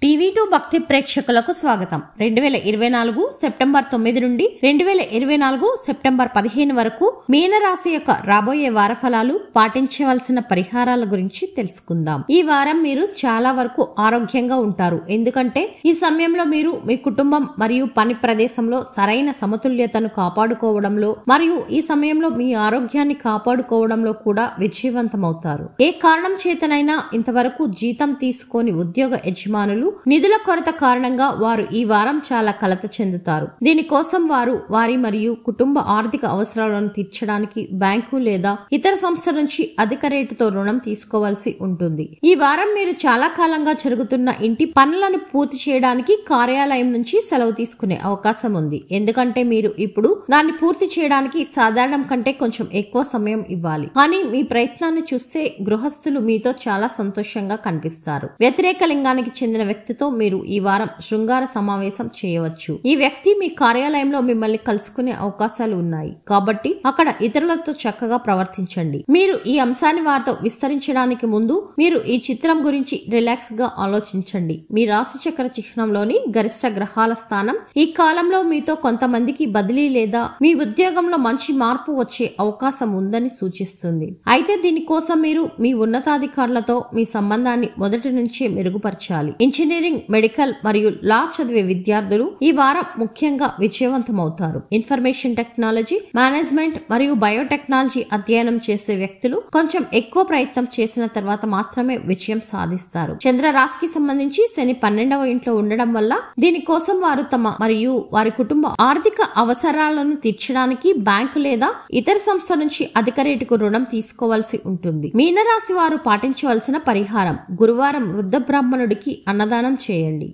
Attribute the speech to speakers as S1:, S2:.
S1: టీవీ2 భక్తి ప్రేక్షకులకు స్వాగతం. 2024 సెప్టెంబర్ 9 నుండి 2024 సెప్టెంబర్ 15 వరకు మీనరాశి యొక్క రాబోయే వార ఫలాలు, పాటించవలసిన పరిహారాల గురించి తెలుసుకుందాం. ఈ వారం మీరు చాలా వరకు ఆరోగ్యంగా ఉంటారు. ఎందుకంటే ఈ సమయంలో మీరు మీ కుటుంబం మరియు పని ప్రదేశంలో సరైన సమతుల్యతను కాపాడుకోవడంలో మరియు ఈ సమయంలో మీ ఆరోగ్యాన్ని కాపాడుకోవడంలో కూడా విజయవంతమవుతారు. ఏ కారణం చేతనైనా ఇంతవరకు జీతం తీసుకోని ఉద్యోగ యజమానులు నిధుల కొరత కారణంగా వారు ఈ వారం చాలా కలత చెందుతారు. దీనికోసం వారు వారి మరియు కుటుంబ ఆర్థిక అవసరాలను తీర్చడానికి బ్యాంకు లేదా ఇతర సంస్థ నుంచి అధిక రేటుతో రుణం తీసుకోవాల్సి ఉంటుంది. ఈ వారం మీరు చాలా కాలంగా జరుగుతున్న ఇంటి పనులను పూర్తి చేయడానికి కార్యాలయం నుంచి సెలవు తీసుకునే అవకాశం ఉంది. ఎందుకంటే మీరు ఇప్పుడు దాన్ని పూర్తి చేయడానికి సాధారణం కంటే కొంచెం ఎక్కువ సమయం ఇవ్వాలి. కానీ మీ ప్రయత్నాన్ని చూస్తే గృహస్థులు మీతో చాలా సంతోషంగా కనిపిస్తారు. వ్యతిరేక లింగానికి చెందిన వ్యక్తితో మీరు ఈ వారం శృంగార సమావేశం చేయవచ్చు. ఈ వ్యక్తి మీ కార్యాలయంలో మిమ్మల్ని కలుసుకునే అవకాశాలు ఉన్నాయి కాబట్టి అక్కడ ఇతరులతో చక్కగా ప్రవర్తించండి. మీరు ఈ అంశాన్ని వారితో విస్తరించడానికి ముందు మీరు ఈ చిత్రం గురించి రిలాక్స్ గా ఆలోచించండి. మీ రాశి చక్ర చిహ్నంలోని గరిష్ట గ్రహాల స్థానం ఈ కాలంలో మీతో కొంతమందికి బదిలీ లేదా మీ ఉద్యోగంలో మంచి మార్పు వచ్చే అవకాశం ఉందని సూచిస్తుంది. అయితే దీనికోసం మీరు మీ ఉన్నతాధికారులతో మీ సంబంధాన్ని మొదటి నుంచే మెరుగుపరచాలి. ఇంజనీరింగ్, మెడికల్ మరియు లా చదివే విద్యార్థులు ఈ వారం ముఖ్యంగా విజయవంతమవుతారు. ఇన్ఫర్మేషన్ టెక్నాలజీ, మేనేజ్మెంట్ మరియు బయోటెక్నాలజీ అధ్యయనం చేసే వ్యక్తులు కొంచెం ఎక్కువ ప్రయత్నం చేసిన తర్వాత మాత్రమే విజయం సాధిస్తారు. చంద్ర రాశికి సంబంధించి శని 12వ ఇంట్లో ఉండడం వల్ల దీనికోసం వారు తమ మరియు వారి కుటుంబ ఆర్థిక అవసరాలను తీర్చడానికి బ్యాంకు లేదా ఇతర సంస్థ నుంచి అధిక రేటుకు రుణం తీసుకోవాల్సి ఉంటుంది. మీనరాశి వారు పాటించవలసిన పరిహారం: గురువారం వృద్ధ బ్రాహ్మణుడికి అన్నదానం చేయండి.